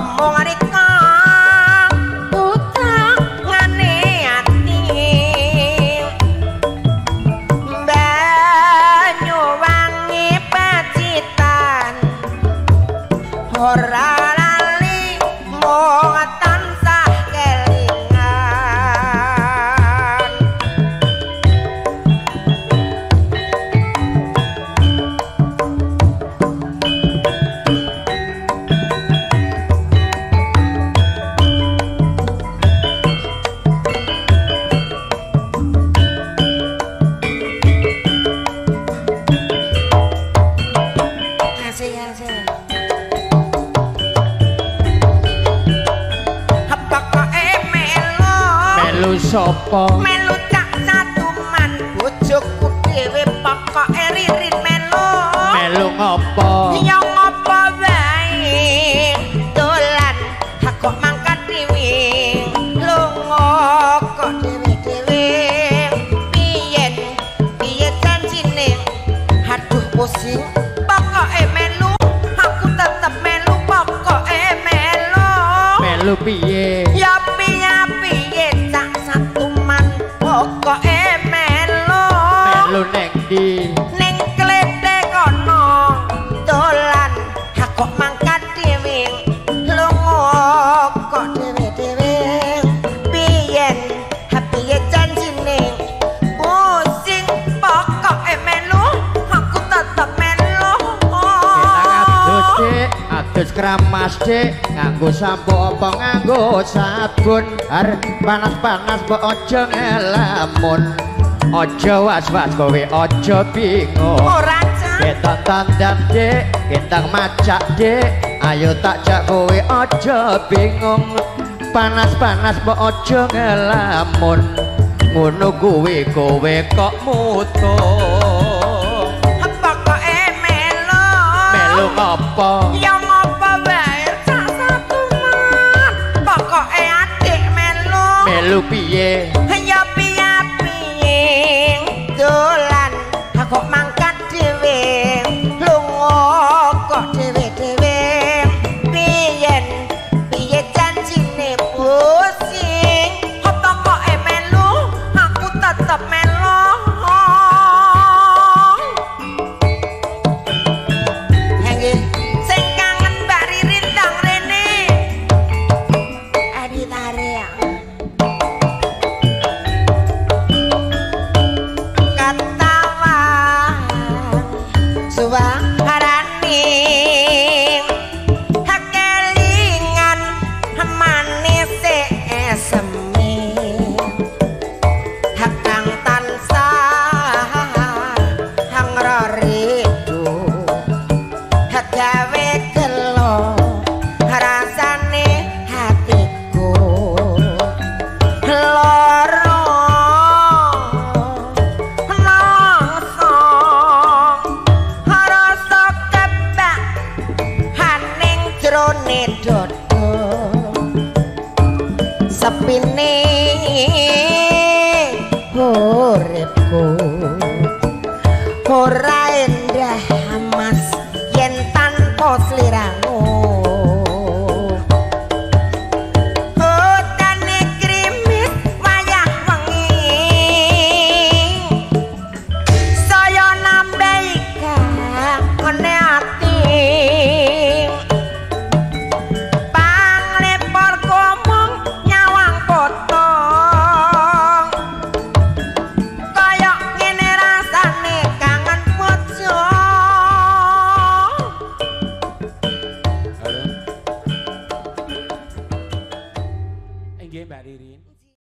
mung rika utangane ati banyu wangi pacitan ora lali mung tansah kelingan sapa melu cak satuman bojoku dhewe pokoke ririn melu ngopo ya ngopo wae dolan kok mangkat dhewe lunga kok dhewe piye janjine aduh pusing pokoke melu aku tetep melu pokoke melu piye ya piye pokoke melu neng ndi ning klete kono dolan kok mangkat dhewe lunga kok dhewe piye janjine pusing pokoke melu aku tetep melu adus kramas dik nganggo sampo apa nganggo sabun arep panas-panas mbok aja ngelamun aja was-was kowe aja bingung ora ketonton dan dik ketang macak dik ayo tak jak kowe aja bingung panas-panas mbok aja ngelamun ngono kuwi kowe kok mutung pokoke melu ngopo ya ngopo wae sak satuman pokoke adik melu piye ya piye dolan kok mangkat dhewe lunga kok dhewe piye janjine pusing pokoke melu aku tetep melu nggih sing kangen Mbak Ririn ndang rene adi tare suwarane kelingan manis eseme kang tansah ngroriku gawe gelo rasane hatiku loro nangsa rasa kebak haning jroning dodo sepine uripku ora endah mas yen tanpa sliramu